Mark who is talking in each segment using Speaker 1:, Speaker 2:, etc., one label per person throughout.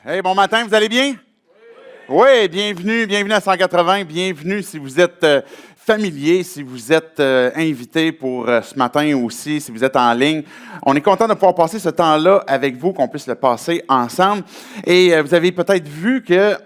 Speaker 1: Hey, bon matin, vous allez bien? Oui, bienvenue à 180, bienvenue si vous êtes familier, si vous êtes invité pour ce matin aussi, si vous êtes en ligne. On est content de pouvoir passer ce temps-là avec vous, qu'on puisse le passer ensemble. Et vous avez peut-être vu que,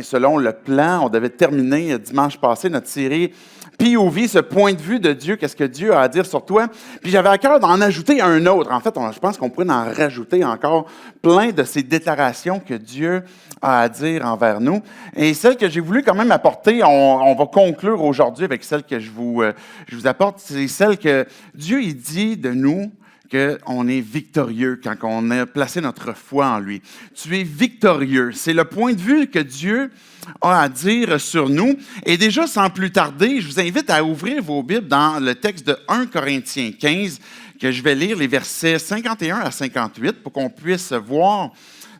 Speaker 1: selon le plan, on devait terminer dimanche passé notre série POV, ce point de vue de Dieu, qu'est-ce que Dieu a à dire sur toi. Puis j'avais à cœur d'en ajouter un autre. En fait, je pense qu'on pourrait en rajouter encore plein de ces déclarations que Dieu a à dire envers nous. Et celle que j'ai voulu quand même apporter, on va conclure aujourd'hui avec celle que je vous apporte, c'est celle que Dieu il dit de nous qu'on est victorieux quand on a placé notre foi en lui. Tu es victorieux. C'est le point de vue que Dieu a à dire sur nous. Et déjà, sans plus tarder, je vous invite à ouvrir vos Bibles dans le texte de 1 Corinthiens 15, que je vais lire les versets 51 à 58 pour qu'on puisse voir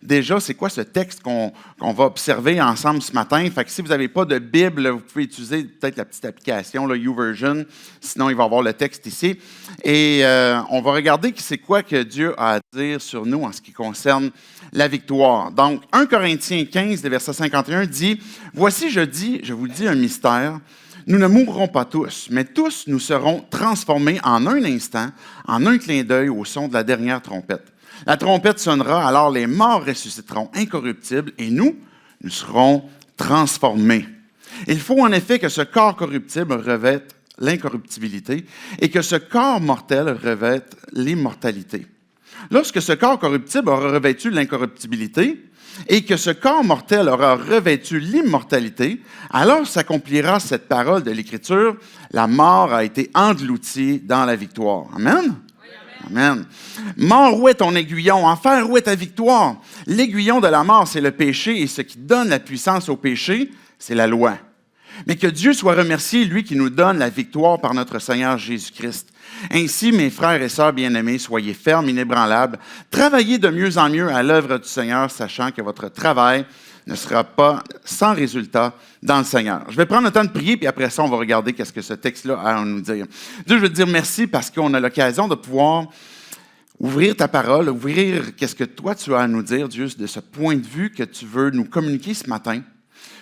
Speaker 1: déjà c'est quoi ce texte qu'on va observer ensemble ce matin. Fait que si vous n'avez pas de Bible, vous pouvez utiliser peut-être la petite application, là, YouVersion. Sinon, il va y avoir le texte ici. Et on va regarder c'est quoi que Dieu a à dire sur nous en ce qui concerne la victoire. Donc, 1 Corinthiens 15, le verset 51 dit « Voici, je vous dis un mystère. Nous ne mourrons pas tous, mais tous nous serons transformés en un instant, en un clin d'œil au son de la dernière trompette. La trompette sonnera, alors les morts ressusciteront incorruptibles et nous serons transformés. Il faut en effet que ce corps corruptible revête l'incorruptibilité et que ce corps mortel revête l'immortalité. Lorsque ce corps corruptible aura revêtu l'incorruptibilité et que ce corps mortel aura revêtu l'immortalité, alors s'accomplira cette parole de l'Écriture, la mort a été engloutie dans la victoire. Amen? Amen. Mort, où est ton aiguillon? Enfer, où est ta victoire? L'aiguillon de la mort, c'est le péché, et ce qui donne la puissance au péché, c'est la loi. Mais que Dieu soit remercié, lui qui nous donne la victoire par notre Seigneur Jésus-Christ. Ainsi, mes frères et sœurs bien-aimés, soyez fermes, inébranlables, travaillez de mieux en mieux à l'œuvre du Seigneur, sachant que votre travail ne sera pas sans résultat dans le Seigneur. Je vais prendre le temps de prier, puis après ça, on va regarder qu'est-ce que ce texte-là a à nous dire. Dieu, je veux te dire merci parce qu'on a l'occasion de pouvoir ouvrir ta parole, ouvrir qu'est-ce que toi tu as à nous dire, Dieu, de ce point de vue que tu veux nous communiquer ce matin.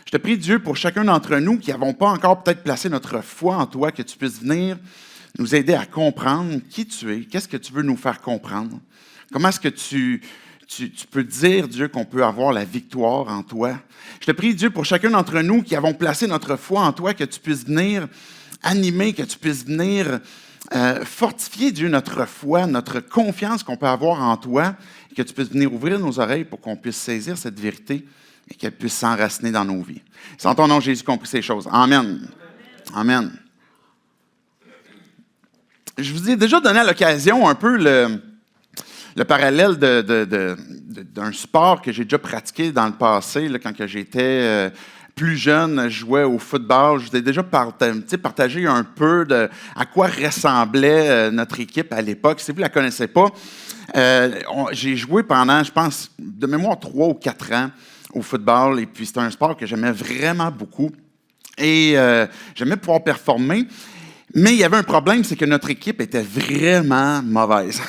Speaker 1: Je te prie, Dieu, pour chacun d'entre nous qui n'avons pas encore peut-être placé notre foi en toi, que tu puisses venir nous aider à comprendre qui tu es, qu'est-ce que tu veux nous faire comprendre, comment est-ce que tu peux dire, Dieu, qu'on peut avoir la victoire en toi. Je te prie, Dieu, pour chacun d'entre nous qui avons placé notre foi en toi, que tu puisses venir animer, que tu puisses venir fortifier, Dieu, notre foi, notre confiance qu'on peut avoir en toi, et que tu puisses venir ouvrir nos oreilles pour qu'on puisse saisir cette vérité et qu'elle puisse s'enraciner dans nos vies. C'est en ton nom, Jésus, qu'on prie ces choses. Amen. Amen. Je vous ai déjà donné à l'occasion un peu le parallèle d'un sport que j'ai déjà pratiqué dans le passé, là, quand j'étais plus jeune, je jouais au football. Je vous ai déjà partagé un peu à quoi ressemblait notre équipe à l'époque. Si vous ne la connaissez pas, j'ai joué pendant, je pense, de mémoire 3 ou 4 ans au football. Et puis, c'était un sport que j'aimais vraiment beaucoup. Et j'aimais pouvoir performer. Mais il y avait un problème, c'est que notre équipe était vraiment mauvaise.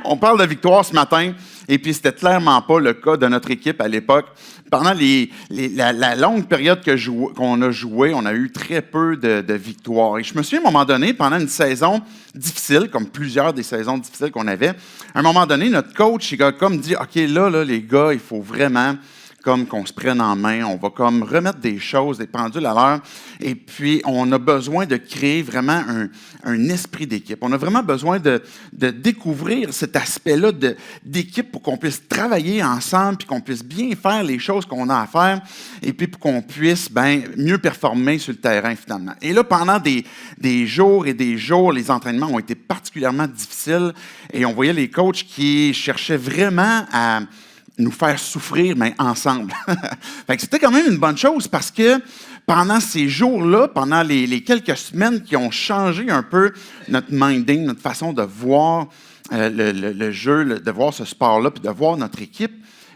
Speaker 1: On parle de victoire ce matin, et puis c'était clairement pas le cas de notre équipe à l'époque. Pendant la longue période qu'on a joué, on a eu très peu de victoires. Et je me souviens, à un moment donné, pendant une saison difficile, comme plusieurs des saisons difficiles qu'on avait, à un moment donné, notre coach, il a comme dit, « OK, là, les gars, il faut vraiment comme qu'on se prenne en main, on va comme remettre des choses, des pendules à l'heure, et puis on a besoin de créer vraiment un esprit d'équipe. On a vraiment besoin de découvrir cet aspect-là d'équipe pour qu'on puisse travailler ensemble, puis qu'on puisse bien faire les choses qu'on a à faire, et puis pour qu'on puisse mieux performer sur le terrain finalement. » Et là, pendant des jours et des jours, les entraînements ont été particulièrement difficiles, et on voyait les coachs qui cherchaient vraiment à nous faire souffrir, mais ensemble. Fait que c'était quand même une bonne chose parce que pendant ces jours-là, pendant les quelques semaines qui ont changé un peu notre minding, notre façon de voir le jeu, de voir ce sport-là, puis de voir notre équipe,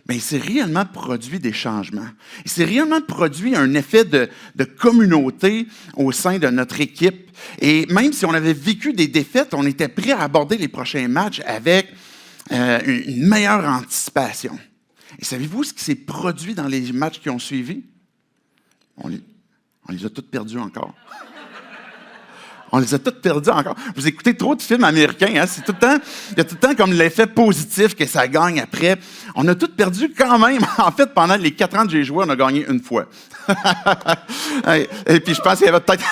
Speaker 1: il s'est réellement produit des changements. Il s'est réellement produit un effet de communauté au sein de notre équipe. Et même si on avait vécu des défaites, on était prêt à aborder les prochains matchs avec une meilleure anticipation. Et savez-vous ce qui s'est produit dans les matchs qui ont suivi? On les a tous perdus encore. On les a tous perdus encore. Vous écoutez trop de films américains, hein? C'est tout le temps, il y a tout le temps comme l'effet positif que ça gagne après. On a tous perdu quand même. En fait, pendant les 4 ans que j'ai joué, on a gagné une fois. Et puis je pense qu'il y avait peut-être...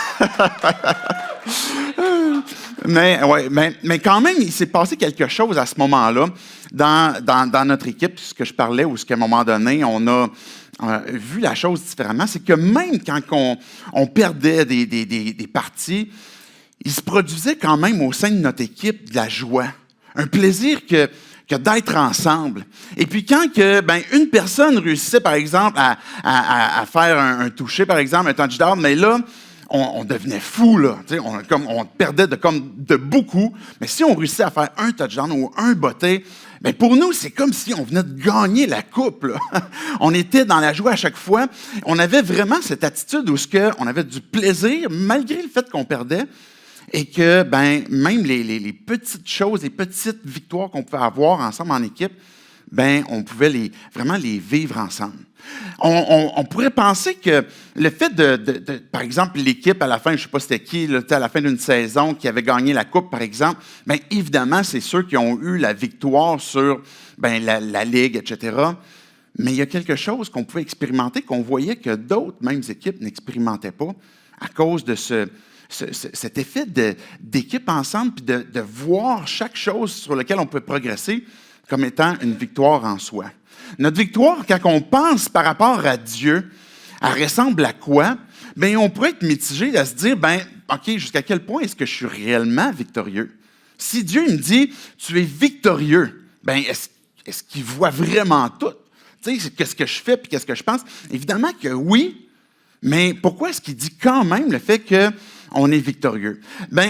Speaker 1: mais quand même, il s'est passé quelque chose à ce moment-là dans notre équipe, ce que je parlais, où à un moment donné, on a vu la chose différemment. C'est que même quand on perdait des parties, il se produisait quand même au sein de notre équipe de la joie, un plaisir que d'être ensemble. Et puis quand une personne réussissait, par exemple, à faire un toucher, par exemple, un touchdown, mais là, on devenait fou, là. On perdait de beaucoup. Mais si on réussissait à faire un touchdown ou un botté, bien pour nous, c'est comme si on venait de gagner la coupe, là. On était dans la joie à chaque fois. On avait vraiment cette attitude où on avait du plaisir, malgré le fait qu'on perdait, et que même les petites choses, les petites victoires qu'on pouvait avoir ensemble en équipe, on pouvait vraiment les vivre ensemble. On pourrait penser que le fait par exemple, l'équipe à la fin, je ne sais pas c'était qui, là, à la fin d'une saison qui avait gagné la coupe, par exemple, évidemment, c'est ceux qui ont eu la victoire sur la Ligue, etc. Mais il y a quelque chose qu'on pouvait expérimenter, qu'on voyait que d'autres mêmes équipes n'expérimentaient pas à cause de cet effet d'équipe ensemble, puis de voir chaque chose sur laquelle on peut progresser comme étant une victoire en soi. Notre victoire, quand on pense par rapport à Dieu, elle ressemble à quoi? On pourrait être mitigé à se dire, OK, jusqu'à quel point est-ce que je suis réellement victorieux? Si Dieu me dit, tu es victorieux, est-ce qu'il voit vraiment tout? Tu sais, qu'est-ce que je fais puis qu'est-ce que je pense? Évidemment que oui, mais pourquoi est-ce qu'il dit quand même le fait qu'on est victorieux?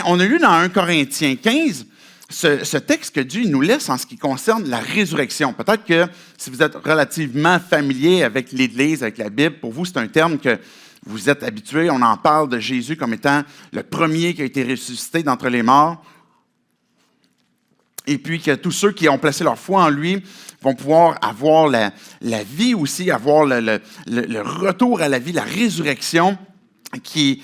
Speaker 1: On a lu dans 1 Corinthiens 15, ce texte que Dieu nous laisse en ce qui concerne la résurrection. Peut-être que si vous êtes relativement familier avec l'Église, avec la Bible, pour vous, c'est un terme que vous êtes habitué. On en parle de Jésus comme étant le premier qui a été ressuscité d'entre les morts. Et puis que tous ceux qui ont placé leur foi en lui vont pouvoir avoir la vie aussi, avoir le retour à la vie, la résurrection, qui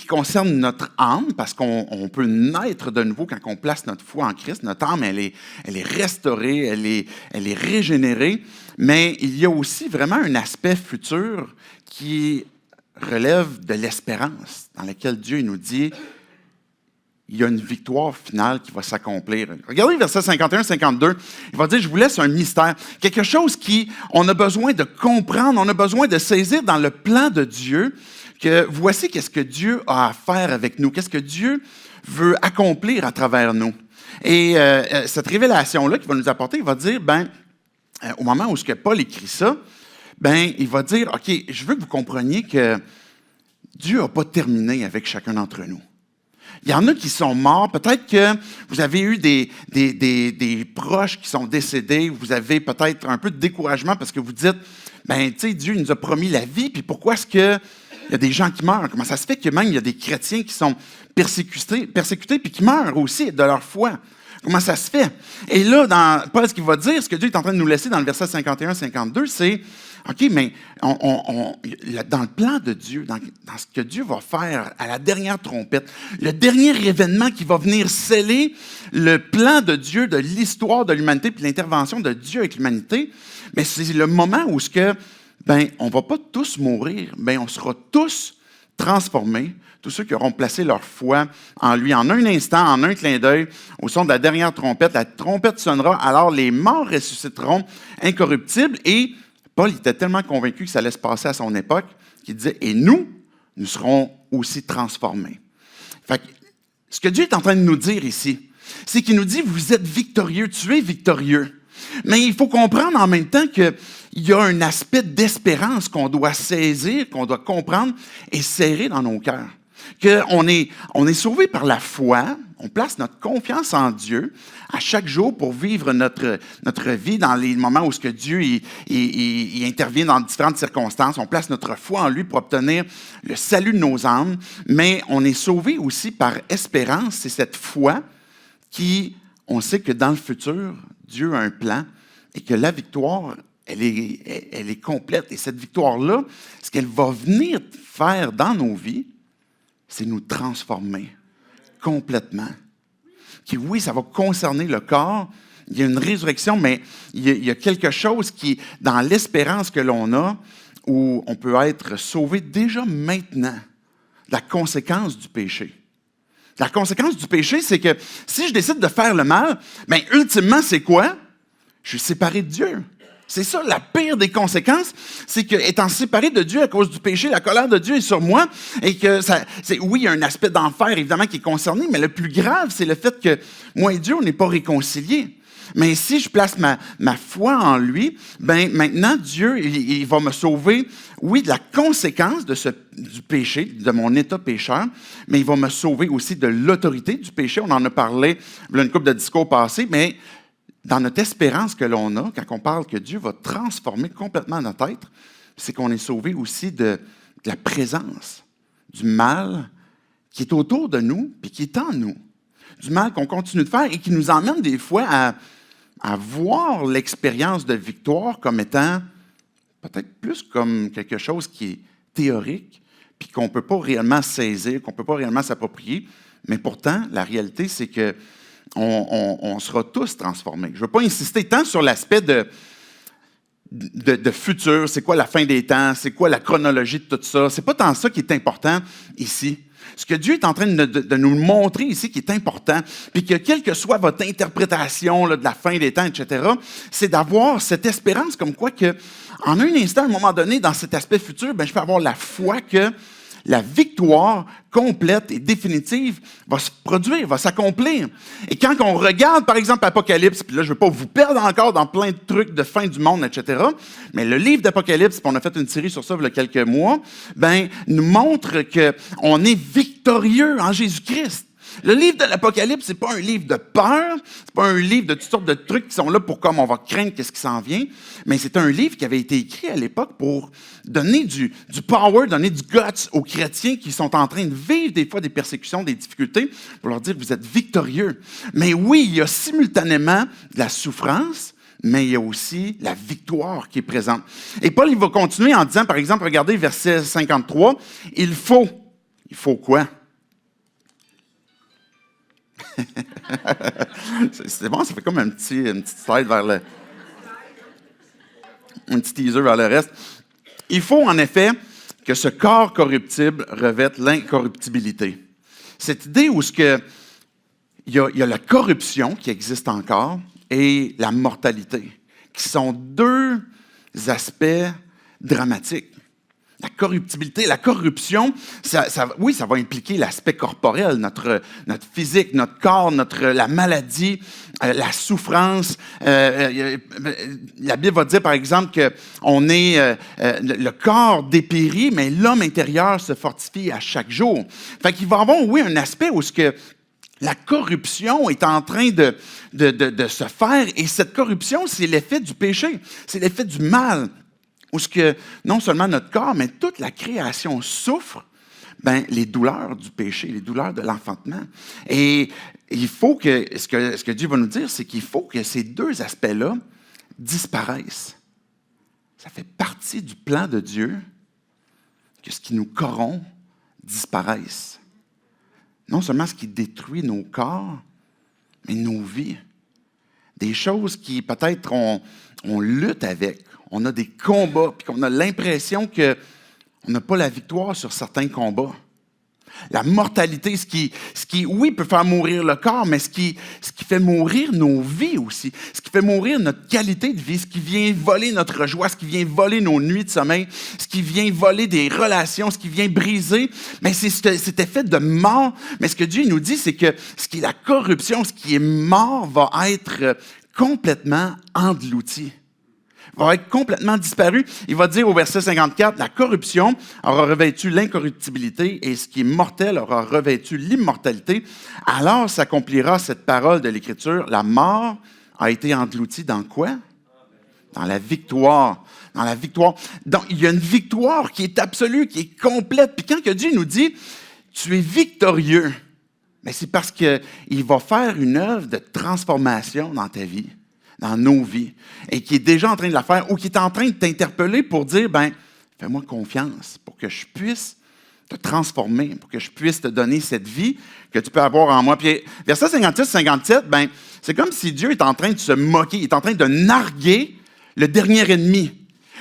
Speaker 1: concerne notre âme, parce qu'on peut naître de nouveau quand on place notre foi en Christ. Notre âme, elle est restaurée, elle est régénérée, mais il y a aussi vraiment un aspect futur qui relève de l'espérance, dans laquelle Dieu nous dit il y a une victoire finale qui va s'accomplir. Regardez versets 51-52. Il va dire, je vous laisse un mystère. Quelque chose on a besoin de comprendre, on a besoin de saisir dans le plan de Dieu, que voici qu'est-ce que Dieu a à faire avec nous, qu'est-ce que Dieu veut accomplir à travers nous. Et cette révélation-là qu'il va nous apporter, il va dire, au moment où Paul écrit ça, il va dire, OK, je veux que vous compreniez que Dieu n'a pas terminé avec chacun d'entre nous. Il y en a qui sont morts. Peut-être que vous avez eu des proches qui sont décédés. Vous avez peut-être un peu de découragement parce que vous dites, Dieu nous a promis la vie, puis pourquoi est-ce qu'il y a des gens qui meurent? Comment ça se fait que même il y a des chrétiens qui sont persécutés puis qui meurent aussi de leur foi? Comment ça se fait? Et là, Paul, ce qu'il va dire, ce que Dieu est en train de nous laisser dans le verset 51-52, c'est, OK, mais dans le plan de Dieu, dans ce que Dieu va faire à la dernière trompette, le dernier événement qui va venir sceller le plan de Dieu, de l'histoire de l'humanité, puis l'intervention de Dieu avec l'humanité, mais c'est le moment où on ne va pas tous mourir, on sera tous transformés, tous ceux qui auront placé leur foi en lui. En un instant, en un clin d'œil, au son de la dernière trompette, la trompette sonnera, alors les morts ressusciteront incorruptibles. Et Paul était tellement convaincu que ça allait se passer à son époque qu'il disait, et nous serons aussi transformés. Fait que, ce que Dieu est en train de nous dire ici, c'est qu'il nous dit, vous êtes victorieux, tu es victorieux. Mais il faut comprendre en même temps qu'il y a un aspect d'espérance qu'on doit saisir, qu'on doit comprendre et serrer dans nos cœurs. Qu'on est sauvé par la foi, on place notre confiance en Dieu à chaque jour pour vivre notre vie dans les moments où Dieu il intervient dans différentes circonstances. On place notre foi en lui pour obtenir le salut de nos âmes, mais on est sauvé aussi par espérance. C'est cette foi on sait que dans le futur, Dieu a un plan et que la victoire elle est complète. Et cette victoire-là, ce qu'elle va venir faire dans nos vies, c'est nous transformer complètement. Qui, oui, ça va concerner le corps. Il y a une résurrection, mais il y a quelque chose qui, dans l'espérance que l'on a, où on peut être sauvé déjà maintenant de la conséquence du péché. La conséquence du péché, c'est que si je décide de faire le mal, bien, ultimement, c'est quoi? Je suis séparé de Dieu. C'est ça, la pire des conséquences, c'est qu'étant séparé de Dieu à cause du péché, la colère de Dieu est sur moi, et que oui, il y a un aspect d'enfer, évidemment, qui est concerné, mais le plus grave, c'est le fait que moi et Dieu, on n'est pas réconciliés. Mais si je place ma foi en lui, ben maintenant, Dieu, il va me sauver, oui, de la conséquence du péché, de mon état pécheur, mais il va me sauver aussi de l'autorité du péché. On en a parlé, il y a une couple de discours passés, mais dans notre espérance que l'on a, quand on parle que Dieu va transformer complètement notre être, c'est qu'on est sauvé aussi de la présence du mal qui est autour de nous puis qui est en nous. Du mal qu'on continue de faire et qui nous emmène des fois à voir l'expérience de victoire comme étant peut-être plus comme quelque chose qui est théorique puis qu'on ne peut pas réellement saisir, qu'on ne peut pas réellement s'approprier. Mais pourtant, la réalité, c'est que on sera tous transformés. Je ne veux pas insister tant sur l'aspect de futur, c'est quoi la fin des temps, c'est quoi la chronologie de tout ça. Ce n'est pas tant ça qui est important ici. Ce que Dieu est en train de nous montrer ici qui est important, puis que quelle que soit votre interprétation là, de la fin des temps, etc., c'est d'avoir cette espérance comme quoi que, en un instant, à un moment donné, dans cet aspect futur, ben, je peux avoir la foi que la victoire complète et définitive va se produire, va s'accomplir. Et quand on regarde, par exemple, Apocalypse, puis là, je ne veux pas vous perdre encore dans plein de trucs de fin du monde, etc., mais le livre d'Apocalypse, puis on a fait une série sur ça il y a quelques mois, ben, nous montre qu'on est victorieux en Jésus-Christ. Le livre de l'Apocalypse, c'est pas un livre de peur, c'est pas un livre de toutes sortes de trucs qui sont là pour comme on va craindre qu'est-ce qui s'en vient, mais c'est un livre qui avait été écrit à l'époque pour donner du power, donner du guts aux chrétiens qui sont en train de vivre des fois des persécutions, des difficultés, pour leur dire vous êtes victorieux. Mais oui, il y a simultanément de la souffrance, mais il y a aussi la victoire qui est présente. Et Paul, il va continuer en disant, par exemple, regardez verset 53, il faut quoi? C'est bon, ça fait comme une petite slide vers un petit teaser vers le reste. Il faut en effet que ce corps corruptible revête l'incorruptibilité. Cette idée où il y a la corruption qui existe encore et la mortalité, qui sont deux aspects dramatiques. La corruptibilité, la corruption, oui, ça va impliquer l'aspect corporel, notre physique, notre corps, la maladie, la souffrance. La Bible va dire, par exemple, que le corps dépérit, mais l'homme intérieur se fortifie à chaque jour. Fait qu'il va y avoir, oui, un aspect où la corruption est en train de se faire, et cette corruption, c'est l'effet du péché, c'est l'effet du mal. Où non seulement notre corps, mais toute la création souffre, ben, les douleurs du péché, les douleurs de l'enfantement. Et il faut que, ce que Dieu va nous dire, c'est qu'il faut que ces deux aspects-là disparaissent. Ça fait partie du plan de Dieu que ce qui nous corrompt disparaisse. Non seulement ce qui détruit nos corps, mais nos vies. Des choses qui, peut-être, on lutte avec. On a des combats, puis qu'on a l'impression qu'on n'a pas la victoire sur certains combats. La mortalité, ce qui, oui, peut faire mourir le corps, mais ce qui fait mourir nos vies aussi, ce qui fait mourir notre qualité de vie, ce qui vient voler notre joie, ce qui vient voler nos nuits de sommeil, ce qui vient voler des relations, ce qui vient briser, mais c'est cet effet de mort. Mais ce que Dieu nous dit, c'est que ce qui est la corruption, ce qui est mort, va être complètement englouti. Va être complètement disparu. Il va dire au verset 54, la corruption aura revêtu l'incorruptibilité et ce qui est mortel aura revêtu l'immortalité. Alors s'accomplira cette parole de l'Écriture. La mort a été engloutie dans quoi? Dans la victoire. Dans la victoire. Donc, il y a une victoire qui est absolue, qui est complète. Puis quand que Dieu nous dit, tu es victorieux, mais c'est parce qu'il va faire une œuvre de transformation dans ta vie. dans nos vies et qui est déjà en train de la faire ou qui est en train de t'interpeller pour dire, fais-moi confiance pour que je puisse te transformer, pour que je puisse te donner cette vie que tu peux avoir en moi. Puis, verset 56-57, c'est comme si Dieu est en train de se moquer, il est en train de narguer le dernier ennemi.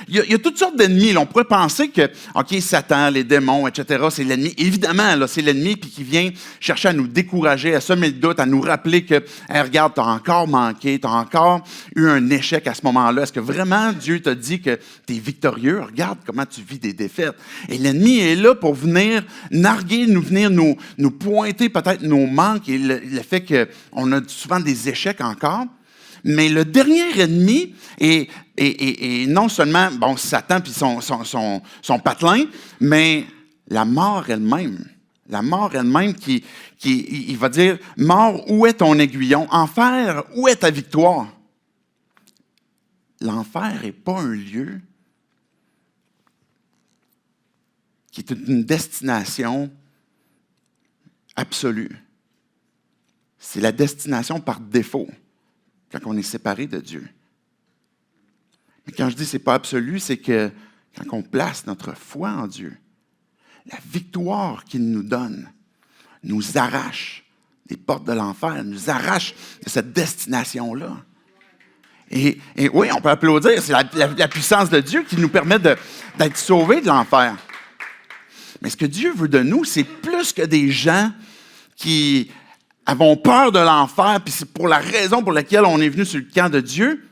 Speaker 1: Il y a toutes sortes d'ennemis. Là. On pourrait penser que, OK, Satan, les démons, etc., c'est l'ennemi. Évidemment, là, c'est l'ennemi puis qui vient chercher à nous décourager, à semer le doute, à nous rappeler que, hey, regarde, tu as encore manqué, tu as encore eu un échec à ce moment-là. Est-ce que vraiment Dieu t'a dit que tu es victorieux? Regarde comment tu vis des défaites. Et l'ennemi est là pour venir narguer, venir nous pointer peut-être nos manques et le fait qu'on a souvent des échecs encore. Mais le dernier ennemi est non seulement Satan puis son patelin, mais la mort elle-même. La mort elle-même qui il va dire, mort, où est ton aiguillon? Enfer, où est ta victoire? L'enfer n'est pas un lieu qui est une destination absolue. C'est la destination par défaut. Quand on est séparé de Dieu. Mais quand je dis que ce n'est pas absolu, c'est que quand on place notre foi en Dieu, la victoire qu'il nous donne nous arrache des portes de l'enfer, nous arrache de cette destination-là. Et oui, on peut applaudir, c'est la puissance de Dieu qui nous permet d'être sauvés de l'enfer. Mais ce que Dieu veut de nous, c'est plus que des gens qui avons peur de l'enfer, puis c'est pour la raison pour laquelle on est venu sur le camp de Dieu,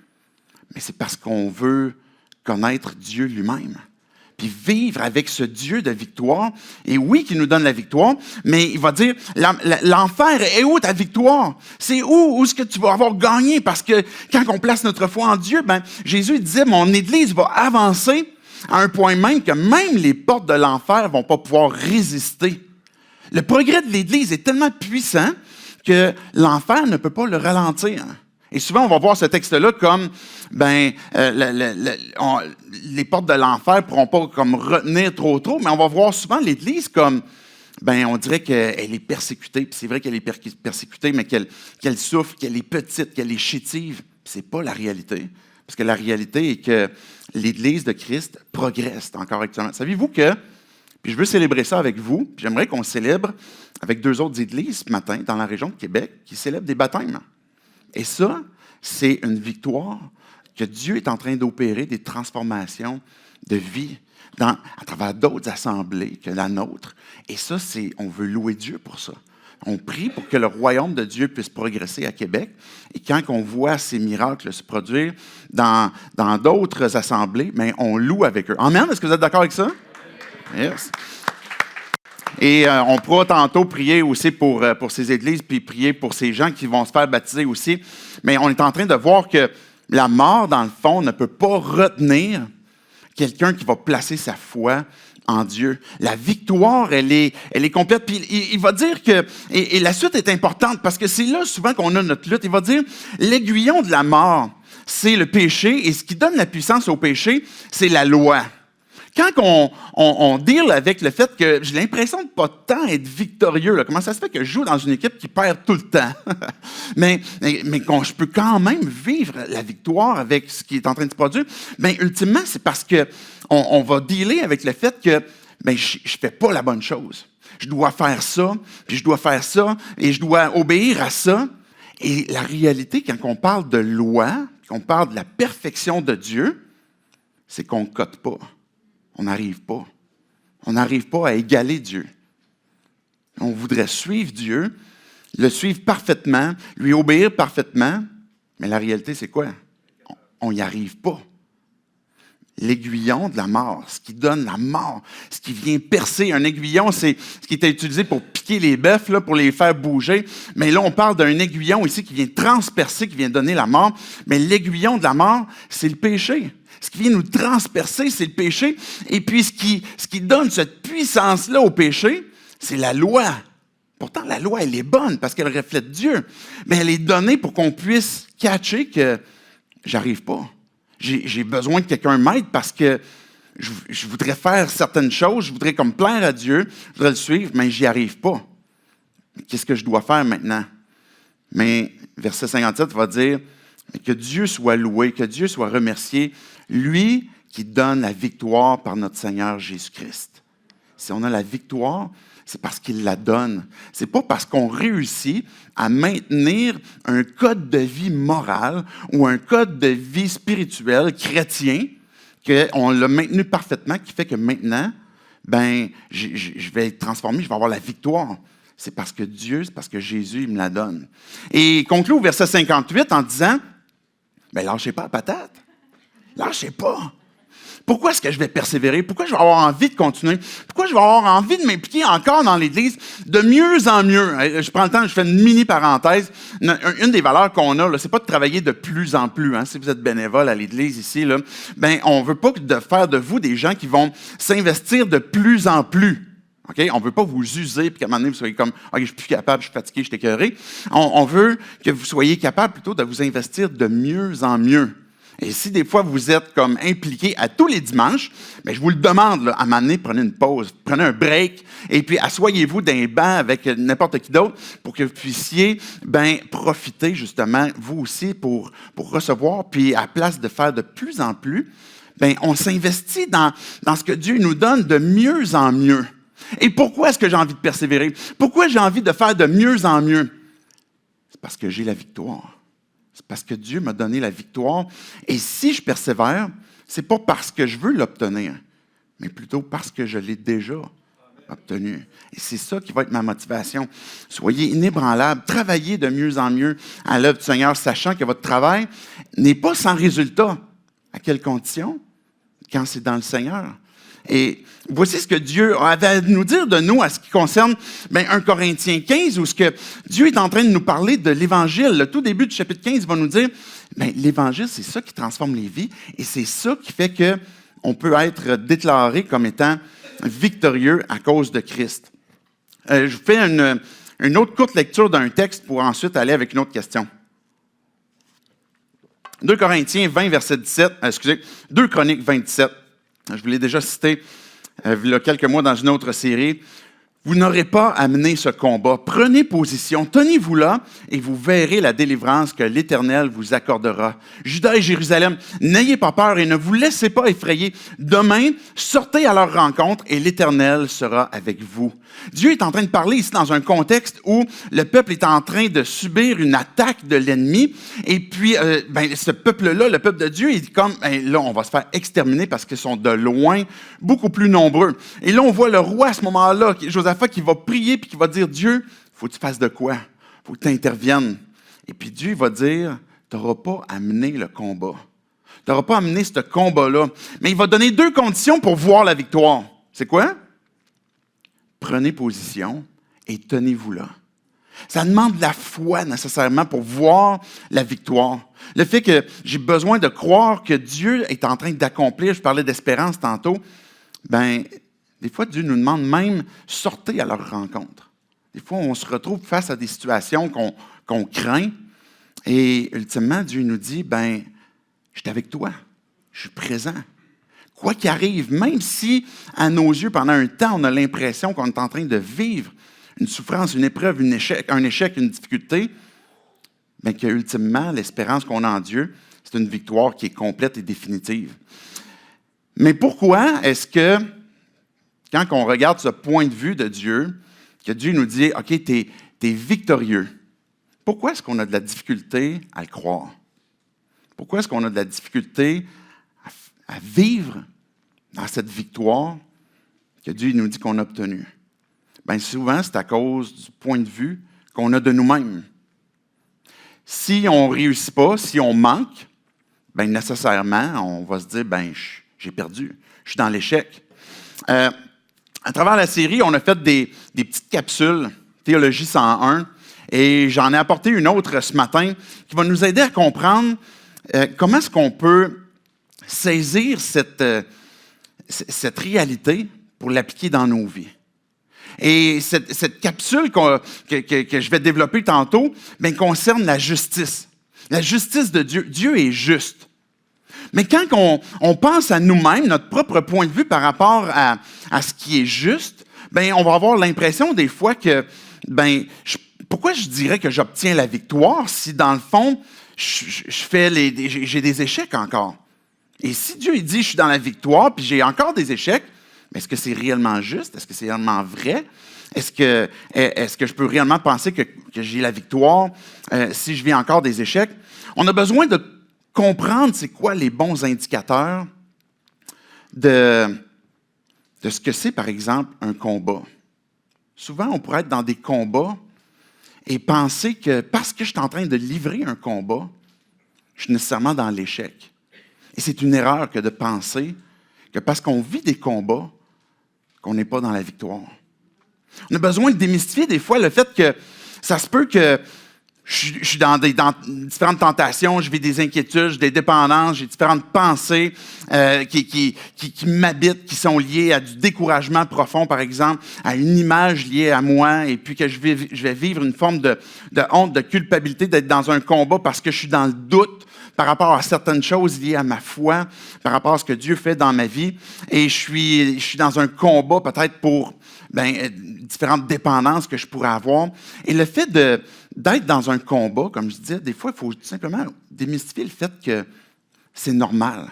Speaker 1: mais c'est parce qu'on veut connaître Dieu lui-même, puis vivre avec ce Dieu de victoire. Et oui, qui nous donne la victoire, mais il va dire, l'enfer est où ta victoire? C'est où est-ce que tu vas avoir gagné? Parce que quand on place notre foi en Dieu, Jésus disait, mon Église va avancer à un point même que même les portes de l'enfer ne vont pas pouvoir résister. Le progrès de l'Église est tellement puissant que l'enfer ne peut pas le ralentir. Et souvent, on va voir ce texte-là comme, les portes de l'enfer ne pourront pas comme retenir trop, mais on va voir souvent l'Église comme, on dirait qu'elle est persécutée, puis c'est vrai qu'elle est persécutée, mais qu'elle souffre, qu'elle est petite, qu'elle est chétive. C'est pas la réalité. Parce que la réalité est que l'Église de Christ progresse encore actuellement. Savez-vous que, puis je veux célébrer ça avec vous, puis j'aimerais qu'on célèbre avec 2 autres églises ce matin dans la région de Québec qui célèbrent des baptêmes. Et ça, c'est une victoire que Dieu est en train d'opérer, des transformations de vie à travers d'autres assemblées que la nôtre. Et ça, on veut louer Dieu pour ça. On prie pour que le royaume de Dieu puisse progresser à Québec. Et quand on voit ces miracles se produire dans d'autres assemblées, on loue avec eux. Amen? Est-ce que vous êtes d'accord avec ça? Yes. Et on pourra tantôt prier aussi pour ces églises, puis prier pour ces gens qui vont se faire baptiser aussi. Mais on est en train de voir que la mort, dans le fond, ne peut pas retenir quelqu'un qui va placer sa foi en Dieu. La victoire, elle est complète. Puis il va dire que, et la suite est importante, parce que c'est là souvent qu'on a notre lutte. Il va dire, l'aiguillon de la mort, c'est le péché, et ce qui donne la puissance au péché, c'est la loi. Quand on deal avec le fait que j'ai l'impression de pas tant être victorieux, là, comment ça se fait que je joue dans une équipe qui perd tout le temps? mais je peux quand même vivre la victoire avec ce qui est en train de se produire. Ultimement, c'est parce que on va dealer avec le fait que je fais pas la bonne chose. Je dois faire ça, puis je dois faire ça, et je dois obéir à ça. Et la réalité, quand on parle de loi, qu'on parle de la perfection de Dieu, c'est qu'on ne cote pas. On n'arrive pas. On n'arrive pas à égaler Dieu. On voudrait suivre Dieu, le suivre parfaitement, lui obéir parfaitement, mais la réalité, c'est quoi? On n'y arrive pas. L'aiguillon de la mort, ce qui donne la mort, ce qui vient percer. Un aiguillon, c'est ce qui était utilisé pour piquer les bœufs, là, pour les faire bouger. Mais là, on parle d'un aiguillon ici qui vient transpercer, qui vient donner la mort. Mais l'aiguillon de la mort, c'est le péché. Ce qui vient nous transpercer, c'est le péché. Et puis, ce qui donne cette puissance-là au péché, c'est la loi. Pourtant, la loi, elle est bonne parce qu'elle reflète Dieu. Mais elle est donnée pour qu'on puisse catcher que j'arrive pas. J'ai besoin que quelqu'un m'aide parce que je voudrais faire certaines choses, je voudrais comme plaire à Dieu, je voudrais le suivre, mais j'y arrive pas. Qu'est-ce que je dois faire maintenant? Mais verset 57 va dire, Mais que Dieu soit loué, que Dieu soit remercié, lui qui donne la victoire par notre Seigneur Jésus-Christ. Si on a la victoire, c'est parce qu'il la donne. C'est pas parce qu'on réussit à maintenir un code de vie moral ou un code de vie spirituel chrétien qu'on l'a maintenu parfaitement, qui fait que maintenant, je vais être transformé, je vais avoir la victoire. C'est parce que Dieu, c'est parce que Jésus, il me la donne. Et il conclut au verset 58 en disant, lâchez pas la patate. Lâchez pas. Pourquoi est-ce que je vais persévérer? Pourquoi je vais avoir envie de continuer? Pourquoi je vais avoir envie de m'impliquer encore dans l'Église de mieux en mieux? Je prends le temps, je fais une mini-parenthèse. Une des valeurs qu'on a, c'est pas de travailler de plus en plus. Hein. Si vous êtes bénévole à l'Église ici, on veut pas faire de vous des gens qui vont s'investir de plus en plus. Okay? On ne veut pas vous user et qu'à un moment donné, vous soyez comme « OK, je suis plus capable, je suis fatigué, je suis écœuré ». On veut que vous soyez capable plutôt de vous investir de mieux en mieux. Et si des fois vous êtes comme impliqué à tous les dimanches, je vous le demande, à un moment donné, prenez une pause, prenez un break, et puis asseyez-vous d'un banc avec n'importe qui d'autre pour que vous puissiez profiter justement, vous aussi, pour recevoir. Puis à la place de faire de plus en plus, on s'investit dans ce que Dieu nous donne de mieux en mieux. Et pourquoi est-ce que j'ai envie de persévérer? Pourquoi j'ai envie de faire de mieux en mieux? C'est parce que j'ai la victoire. C'est parce que Dieu m'a donné la victoire. Et si je persévère, c'est pas parce que je veux l'obtenir, mais plutôt parce que je l'ai déjà obtenu. Et c'est ça qui va être ma motivation. Soyez inébranlables, travaillez de mieux en mieux à l'œuvre du Seigneur, sachant que votre travail n'est pas sans résultat. À quelles conditions? Quand c'est dans le Seigneur. Et voici ce que Dieu avait à nous dire de nous à ce qui concerne 1 Corinthiens 15, où ce que Dieu est en train de nous parler de l'Évangile. Le tout début du chapitre 15 va nous dire, l'Évangile, c'est ça qui transforme les vies et c'est ça qui fait qu'on peut être déclaré comme étant victorieux à cause de Christ. Je vous fais une autre courte lecture d'un texte pour ensuite aller avec une autre question. 2 Corinthiens 20, verset 17, 2 Chroniques 20, 17. Je vous l'ai déjà cité il y a quelques mois dans une autre série. Vous n'aurez pas à mener ce combat. Prenez position, tenez-vous là, et vous verrez la délivrance que l'Éternel vous accordera. Juda et Jérusalem, n'ayez pas peur et ne vous laissez pas effrayer. Demain, sortez à leur rencontre et l'Éternel sera avec vous. Dieu est en train de parler ici dans un contexte où le peuple est en train de subir une attaque de l'ennemi. Et puis, ce peuple-là, le peuple de Dieu, il dit comme, là, on va se faire exterminer parce qu'ils sont de loin beaucoup plus nombreux. Et là, on voit le roi à ce moment-là, Josaphat, qui va prier puis qui va dire, Dieu, il faut que tu fasses de quoi? Il faut que tu interviennes. Et puis Dieu va dire, tu n'auras pas à mener le combat. Tu n'auras pas à mener ce combat-là. Mais il va donner 2 conditions pour voir la victoire. C'est quoi? Prenez position et tenez-vous là. Ça demande de la foi nécessairement pour voir la victoire. Le fait que j'ai besoin de croire que Dieu est en train d'accomplir, je parlais d'espérance tantôt, des fois Dieu nous demande même sortez à leur rencontre. Des fois, on se retrouve face à des situations qu'on craint et ultimement, Dieu nous dit, je suis avec toi, je suis présent. Quoi qu'il arrive, même si à nos yeux, pendant un temps, on a l'impression qu'on est en train de vivre une souffrance, une épreuve, un échec, une difficulté, que ultimement, l'espérance qu'on a en Dieu, c'est une victoire qui est complète et définitive. Mais pourquoi est-ce que, quand on regarde ce point de vue de Dieu, que Dieu nous dit, OK, t'es victorieux, pourquoi est-ce qu'on a de la difficulté à le croire? Pourquoi est-ce qu'on a de la difficulté à vivre dans cette victoire que Dieu nous dit qu'on a obtenue? Souvent, c'est à cause du point de vue qu'on a de nous-mêmes. Si on ne réussit pas, si on manque, nécessairement, on va se dire, j'ai perdu, je suis dans l'échec. À travers la série, on a fait des petites capsules, Théologie 101, et j'en ai apporté une autre ce matin qui va nous aider à comprendre comment est-ce qu'on peut saisir cette réalité pour l'appliquer dans nos vies. Et cette capsule que je vais développer tantôt concerne la justice. La justice de Dieu. Dieu est juste. Mais quand on pense à nous-mêmes, notre propre point de vue par rapport à ce qui est juste, on va avoir l'impression des fois que je pourquoi je dirais que j'obtiens la victoire si, dans le fond, j'ai des échecs encore? Et si Dieu il dit je suis dans la victoire puis j'ai encore des échecs, mais est-ce que c'est réellement juste? Est-ce que c'est réellement vrai? Est-ce que je peux réellement penser que j'ai la victoire si je vis encore des échecs? On a besoin de comprendre c'est quoi les bons indicateurs de ce que c'est, par exemple, un combat. Souvent, on pourrait être dans des combats et penser que parce que je suis en train de livrer un combat, je suis nécessairement dans l'échec. Et c'est une erreur que de penser que parce qu'on vit des combats, qu'on n'est pas dans la victoire. On a besoin de démystifier des fois le fait que ça se peut que je suis dans différentes tentations, je vis des inquiétudes, j'ai des dépendances, j'ai différentes pensées qui m'habitent, qui sont liées à du découragement profond, par exemple, à une image liée à moi, et puis que je vais vivre une forme de honte, de culpabilité d'être dans un combat parce que je suis dans le doute par rapport à certaines choses liées à ma foi, par rapport à ce que Dieu fait dans ma vie, et je suis dans un combat peut-être pour différentes dépendances que je pourrais avoir. Et le fait d'être dans un combat, comme je disais, des fois, il faut tout simplement démystifier le fait que c'est normal.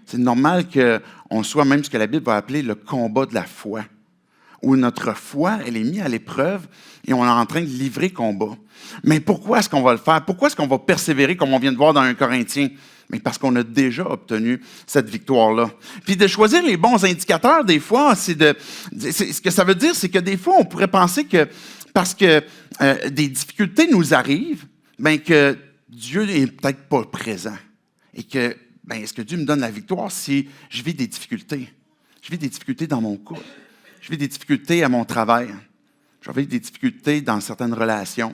Speaker 1: C'est normal qu'on soit même ce que la Bible va appeler le combat de la foi, où notre foi, elle est mise à l'épreuve et on est en train de livrer combat. Mais pourquoi est-ce qu'on va le faire? Pourquoi est-ce qu'on va persévérer, comme on vient de voir dans 1 Corinthiens? Mais parce qu'on a déjà obtenu cette victoire-là. Puis de choisir les bons indicateurs, des fois, ce que ça veut dire, c'est que des fois, on pourrait penser que parce que des difficultés nous arrivent, que Dieu n'est peut-être pas présent. Et que, est-ce que Dieu me donne la victoire si je vis des difficultés? Je vis des difficultés dans mon couple. Je vis des difficultés à mon travail. Je vis des difficultés dans certaines relations.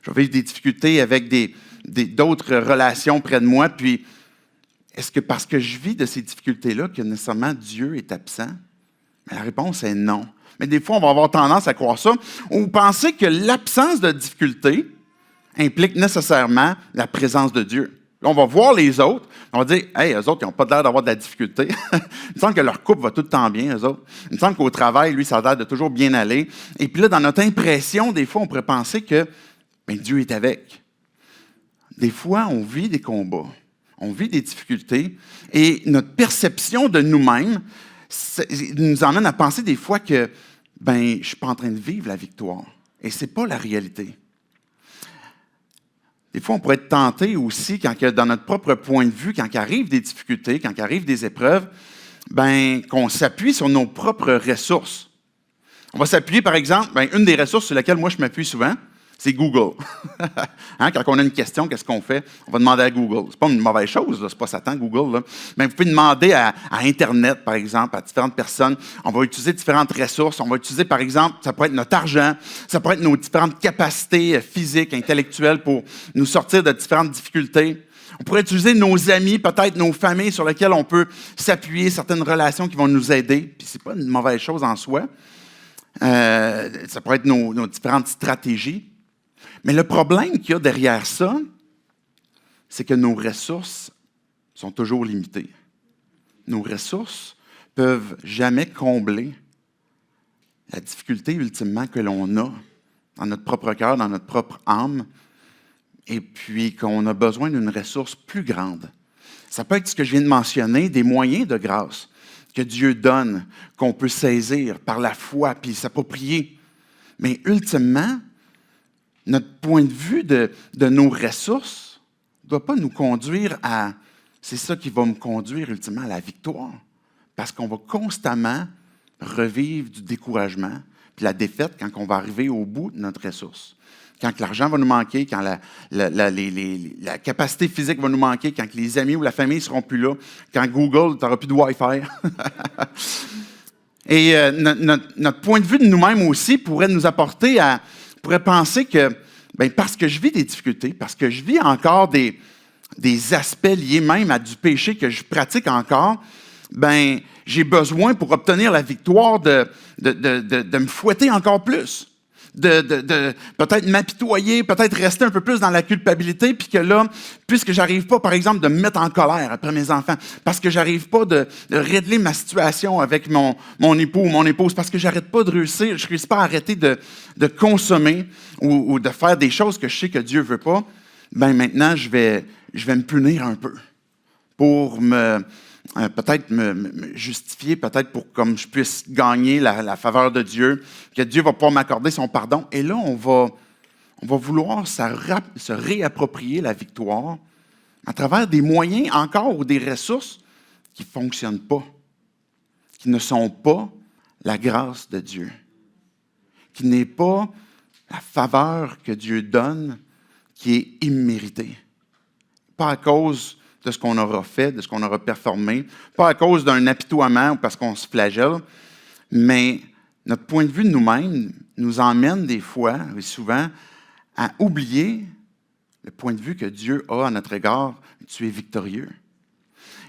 Speaker 1: Je vis des difficultés avec d'autres relations près de moi. Puis, est-ce que parce que je vis de ces difficultés-là, que nécessairement Dieu est absent? Mais la réponse est non. Mais des fois, on va avoir tendance à croire ça, ou penser que l'absence de difficulté implique nécessairement la présence de Dieu. Là, on va voir les autres, on va dire « Hey, eux autres, ils n'ont pas l'air d'avoir de la difficulté. » Il me semble que leur couple va tout le temps bien, eux autres. Il me semble qu'au travail, lui, ça a l'air de toujours bien aller. Et puis là, dans notre impression, des fois, on pourrait penser que Dieu est avec. Des fois, on vit des combats, on vit des difficultés, et notre perception de nous-mêmes nous emmène à penser des fois que je ne suis pas en train de vivre la victoire. Et ce n'est pas la réalité. Des fois, on pourrait être tenté aussi, dans notre propre point de vue, quand il arrive des difficultés, quand il arrive des épreuves, qu'on s'appuie sur nos propres ressources. On va s'appuyer, par exemple, une des ressources sur laquelle moi je m'appuie souvent, c'est Google. Quand on a une question, qu'est-ce qu'on fait? On va demander à Google. Ce n'est pas une mauvaise chose, ce n'est pas Satan, Google. Là. Mais vous pouvez demander à Internet, par exemple, à différentes personnes. On va utiliser différentes ressources. On va utiliser, par exemple, ça peut être notre argent, ça peut être nos différentes capacités physiques, intellectuelles pour nous sortir de différentes difficultés. On pourrait utiliser nos amis, peut-être nos familles sur lesquelles on peut s'appuyer, certaines relations qui vont nous aider. Puis ce n'est pas une mauvaise chose en soi. Ça pourrait être nos différentes stratégies. Mais le problème qu'il y a derrière ça, c'est que nos ressources sont toujours limitées. Nos ressources ne peuvent jamais combler la difficulté ultimement que l'on a dans notre propre cœur, dans notre propre âme, et puis qu'on a besoin d'une ressource plus grande. Ça peut être ce que je viens de mentionner, des moyens de grâce que Dieu donne, qu'on peut saisir par la foi, puis s'approprier. Mais ultimement, notre point de vue de nos ressources ne doit pas nous conduire à « c'est ça qui va me conduire ultimement à la victoire ». Parce qu'on va constamment revivre du découragement puis la défaite quand on va arriver au bout de notre ressource. Quand l'argent va nous manquer, quand la capacité physique va nous manquer, quand les amis ou la famille ne seront plus là, quand Google, tu n'auras plus de Wi-Fi. Et notre point de vue de nous-mêmes aussi pourrait nous apporter à... pourrait penser que, parce que je vis des difficultés, parce que je vis encore des aspects liés même à du péché que je pratique encore, j'ai besoin, pour obtenir la victoire, de me fouetter encore plus. peut-être m'apitoyer, peut-être rester un peu plus dans la culpabilité, puis que là, puisque j'arrive pas, par exemple, de me mettre en colère après mes enfants, parce que j'arrive pas de régler ma situation avec mon époux ou mon épouse, parce que j'arrête pas de réussir, je réussis pas à arrêter de consommer ou de faire des choses que je sais que Dieu veut pas, ben maintenant, je vais me punir un peu pour peut-être me justifier, peut-être pour comme je puisse gagner la faveur de Dieu, que Dieu va pouvoir m'accorder son pardon. Et là, on va vouloir se réapproprier la victoire à travers des moyens encore ou des ressources qui ne fonctionnent pas, qui ne sont pas la grâce de Dieu, qui n'est pas la faveur que Dieu donne, qui est imméritée. Pas à cause de ce qu'on aura fait, de ce qu'on aura performé, pas à cause d'un apitoiement ou parce qu'on se flagelle, mais notre point de vue de nous-mêmes nous emmène des fois, et souvent, à oublier le point de vue que Dieu a à notre égard. Tu es victorieux.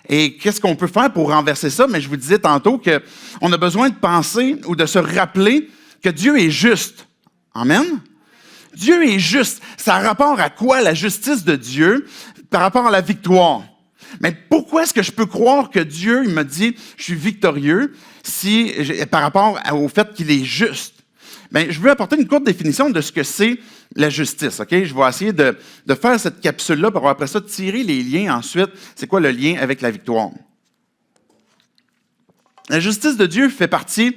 Speaker 1: Et qu'est-ce qu'on peut faire pour renverser ça? Mais je vous disais tantôt qu'on a besoin de penser ou de se rappeler que Dieu est juste. Amen? Dieu est juste. Ça a rapport à quoi, la justice de Dieu, par rapport à la victoire? Mais pourquoi est-ce que je peux croire que Dieu, il me dit, je suis victorieux, par rapport au fait qu'il est juste? Bien, je veux apporter une courte définition de ce que c'est la justice. OK? Je vais essayer de faire cette capsule-là pour après ça tirer les liens ensuite. C'est quoi le lien avec la victoire? La justice de Dieu fait partie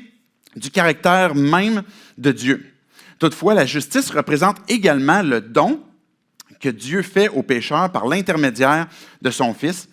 Speaker 1: du caractère même de Dieu. Toutefois, la justice représente également le don que Dieu fait aux pécheurs par l'intermédiaire de son Fils,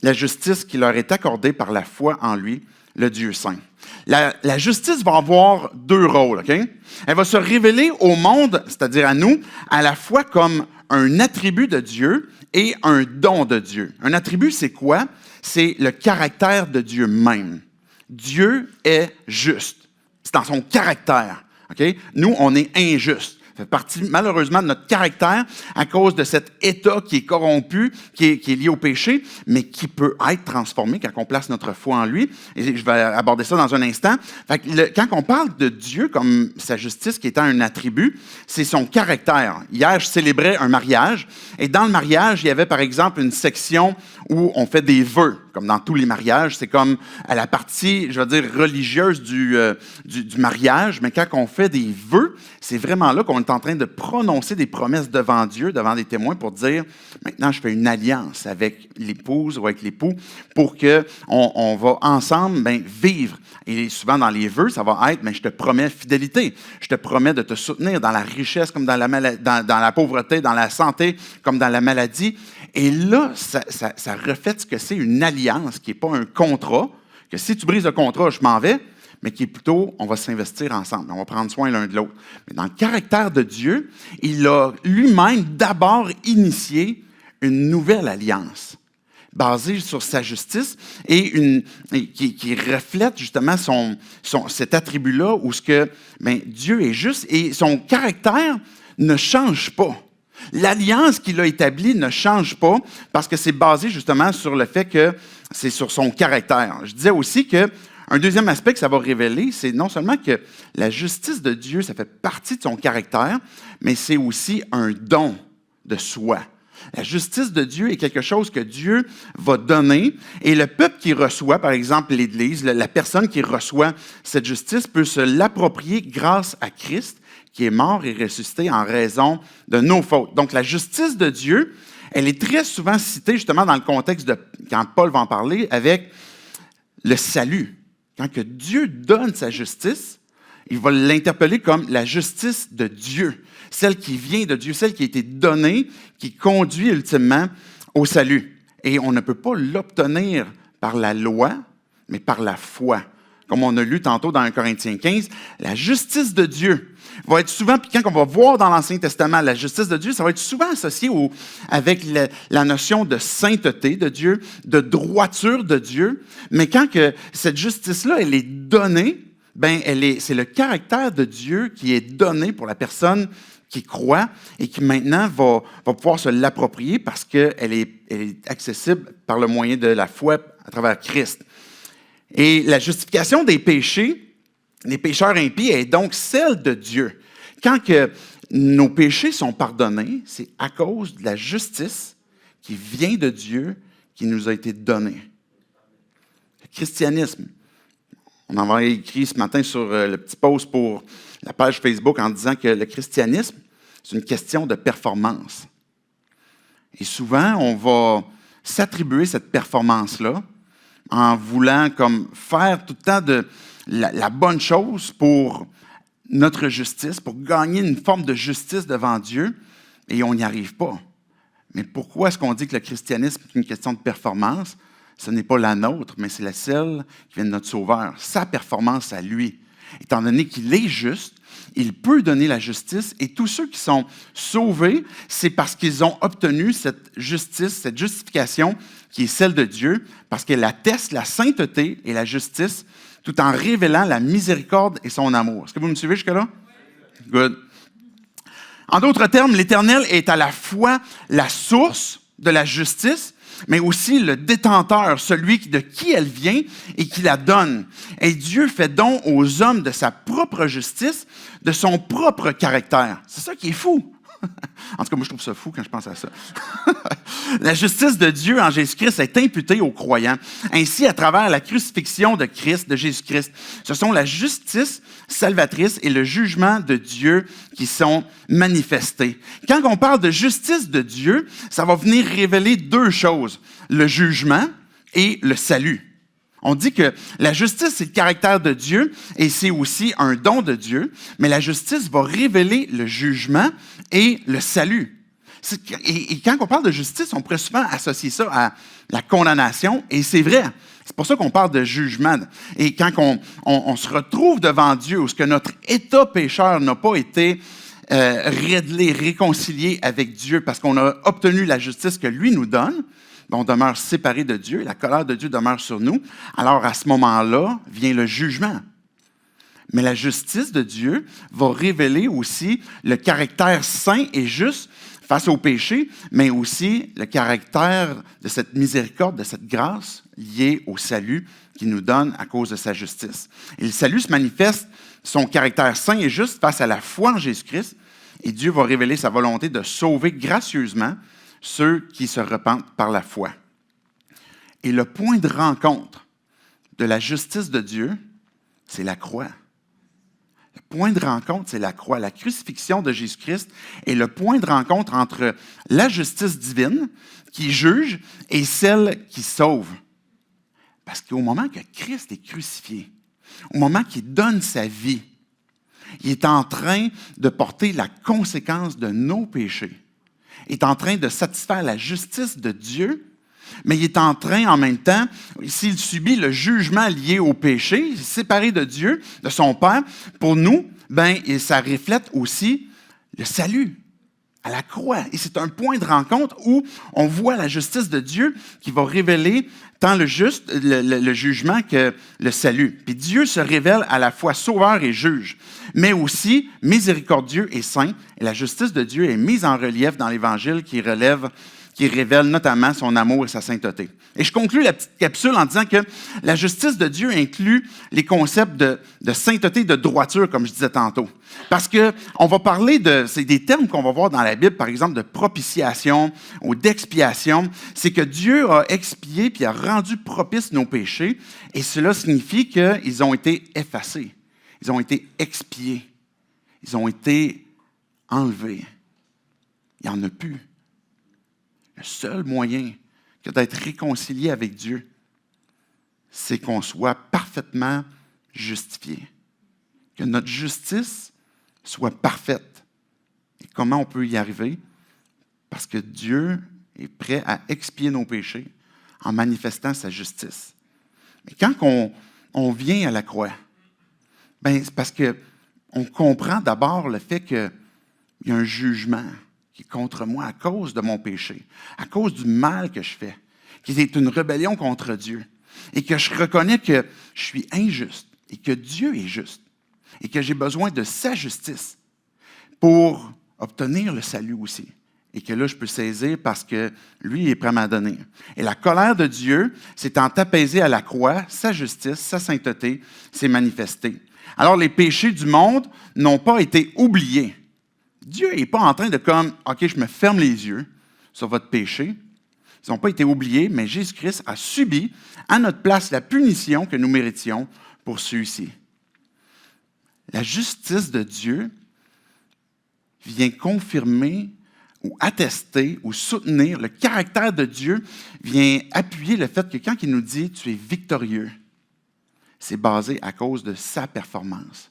Speaker 1: la justice qui leur est accordée par la foi en lui, le Dieu saint. La justice va avoir deux rôles. Okay? Elle va se révéler au monde, c'est-à-dire à nous, à la fois comme un attribut de Dieu et un don de Dieu. Un attribut, c'est quoi? C'est le caractère de Dieu même. Dieu est juste. C'est dans son caractère. Okay? Nous, on est injustes. Ça fait partie, malheureusement, de notre caractère à cause de cet état qui est corrompu, qui est lié au péché, mais qui peut être transformé quand on place notre foi en lui. Et je vais aborder ça dans un instant. Fait que quand on parle de Dieu comme sa justice qui étant un attribut, c'est son caractère. Hier, je célébrais un mariage. Et dans le mariage, il y avait, par exemple, une section où on fait des vœux, comme dans tous les mariages. C'est comme à la partie, je veux dire, religieuse du mariage. Mais quand on fait des vœux, c'est vraiment là qu'on est en train de prononcer des promesses devant Dieu, devant des témoins, pour dire, maintenant, je fais une alliance avec l'épouse ou avec l'époux pour qu'on va ensemble vivre. Et souvent, dans les vœux, ça va être, mais je te promets fidélité. Je te promets de te soutenir dans la richesse comme dans la pauvreté, dans la santé comme dans la maladie. Et là, ça reflète ce que c'est une alliance qui n'est pas un contrat, que si tu brises le contrat, je m'en vais, mais qui est plutôt, on va s'investir ensemble, on va prendre soin l'un de l'autre. Mais dans le caractère de Dieu, il a lui-même d'abord initié une nouvelle alliance, basée sur sa justice et qui reflète justement cet attribut-là où Dieu est juste et son caractère ne change pas. L'alliance qu'il a établie ne change pas parce que c'est basé justement sur le fait que c'est sur son caractère. Je disais aussi qu'un deuxième aspect que ça va révéler, c'est non seulement que la justice de Dieu, ça fait partie de son caractère, mais c'est aussi un don de soi. La justice de Dieu est quelque chose que Dieu va donner et le peuple qui reçoit, par exemple l'Église, la personne qui reçoit cette justice peut se l'approprier grâce à Christ qui est mort et ressuscité en raison de nos fautes. Donc la justice de Dieu, elle est très souvent citée justement dans le contexte de, quand Paul va en parler, avec le salut. Quand que Dieu donne sa justice, il va l'interpeller comme la justice de Dieu, celle qui vient de Dieu, celle qui a été donnée, qui conduit ultimement au salut. Et on ne peut pas l'obtenir par la loi, mais par la foi. Comme on a lu tantôt dans 1 Corinthiens 15, la justice de Dieu va être souvent, puis quand on va voir dans l'Ancien Testament la justice de Dieu, ça va être souvent associé avec la notion de sainteté de Dieu, de droiture de Dieu. Mais quand que cette justice-là, elle est donnée, c'est le caractère de Dieu qui est donné pour la personne qui croit et qui maintenant va pouvoir se l'approprier parce qu'elle est accessible par le moyen de la foi à travers Christ. Et la justification des péchés, les pécheurs impies, est donc celle de Dieu, quand que nos péchés sont pardonnés, c'est à cause de la justice qui vient de Dieu, qui nous a été donnée. Le christianisme, on en a écrit ce matin sur le petit post pour la page Facebook en disant que le christianisme, c'est une question de performance. Et souvent, on va s'attribuer cette performance-là en voulant comme faire tout le temps de la bonne chose pour notre justice, pour gagner une forme de justice devant Dieu, et on n'y arrive pas. Mais pourquoi est-ce qu'on dit que le christianisme est une question de performance? Ce n'est pas la nôtre, mais c'est la celle qui vient de notre Sauveur, sa performance à lui. Étant donné qu'il est juste, il peut donner la justice, et tous ceux qui sont sauvés, c'est parce qu'ils ont obtenu cette justice, cette justification qui est celle de Dieu, parce qu'elle atteste la sainteté et la justice, tout en révélant la miséricorde et son amour. Est-ce que vous me suivez jusque-là? Good. En d'autres termes, l'Éternel est à la fois la source de la justice, mais aussi le détenteur, celui de qui elle vient et qui la donne. Et Dieu fait don aux hommes de sa propre justice, de son propre caractère. C'est ça qui est fou. En tout cas, moi, je trouve ça fou quand je pense à ça. La justice de Dieu en Jésus-Christ est imputée aux croyants. Ainsi, à travers la crucifixion de Christ, de Jésus-Christ, ce sont la justice salvatrice et le jugement de Dieu qui sont manifestés. Quand on parle de justice de Dieu, ça va venir révéler deux choses, le jugement et le salut. On dit que la justice, c'est le caractère de Dieu et c'est aussi un don de Dieu, mais la justice va révéler le jugement et le salut. Et quand on parle de justice, on pourrait souvent associer ça à la condamnation, et c'est vrai. C'est pour ça qu'on parle de jugement. Et quand on se retrouve devant Dieu, où ce que notre état pécheur n'a pas été réconcilié avec Dieu parce qu'on a obtenu la justice que lui nous donne, on demeure séparé de Dieu, la colère de Dieu demeure sur nous, alors à ce moment-là vient le jugement. Mais la justice de Dieu va révéler aussi le caractère saint et juste face au péché, mais aussi le caractère de cette miséricorde, de cette grâce liée au salut qu'il nous donne à cause de sa justice. Et le salut se manifeste, son caractère saint et juste face à la foi en Jésus-Christ, et Dieu va révéler sa volonté de sauver gracieusement ceux qui se repentent par la foi. Et le point de rencontre de la justice de Dieu, c'est la croix. Le point de rencontre, c'est la croix. La crucifixion de Jésus-Christ est le point de rencontre entre la justice divine qui juge et celle qui sauve. Parce qu'au moment que Christ est crucifié, au moment qu'il donne sa vie, il est en train de porter la conséquence de nos péchés. Il est en train de satisfaire la justice de Dieu, mais il est en train, en même temps, s'il subit le jugement lié au péché, séparé de Dieu, de son Père, pour nous, ça reflète aussi le salut à la croix. Et c'est un point de rencontre où on voit la justice de Dieu qui va révéler tant le jugement que le salut. Puis Dieu se révèle à la fois sauveur et juge, mais aussi miséricordieux et saint. Et la justice de Dieu est mise en relief dans l'Évangile qui révèle notamment son amour et sa sainteté. Et je conclus la petite capsule en disant que la justice de Dieu inclut les concepts de sainteté et de droiture, comme je disais tantôt. Parce qu'on va parler c'est des termes qu'on va voir dans la Bible, par exemple, de propitiation ou d'expiation. C'est que Dieu a expié puis a rendu propice nos péchés, et cela signifie qu'ils ont été effacés. Ils ont été expiés. Ils ont été enlevés. Il n'y en a plus. Le seul moyen que d'être réconcilié avec Dieu, c'est qu'on soit parfaitement justifié. Que notre justice soit parfaite. Et comment on peut y arriver? Parce que Dieu est prêt à expier nos péchés en manifestant sa justice. Mais quand on vient à la croix, c'est parce qu'on comprend d'abord le fait qu'il y a un jugement qui est contre moi à cause de mon péché, à cause du mal que je fais, qui est une rébellion contre Dieu, et que je reconnais que je suis injuste, et que Dieu est juste, et que j'ai besoin de sa justice pour obtenir le salut aussi, et que là, je peux saisir parce que lui est prêt à m'en donner. Et la colère de Dieu, s'étant apaisée à la croix, sa justice, sa sainteté s'est manifestée. Alors, les péchés du monde n'ont pas été oubliés. Dieu n'est pas en train de OK, je me ferme les yeux sur votre péché. Ils n'ont pas été oubliés, mais Jésus-Christ a subi à notre place la punition que nous méritions pour ceux-ci. La justice de Dieu vient confirmer ou attester ou soutenir le caractère de Dieu, vient appuyer le fait que quand il nous dit « tu es victorieux », c'est basé à cause de sa performance,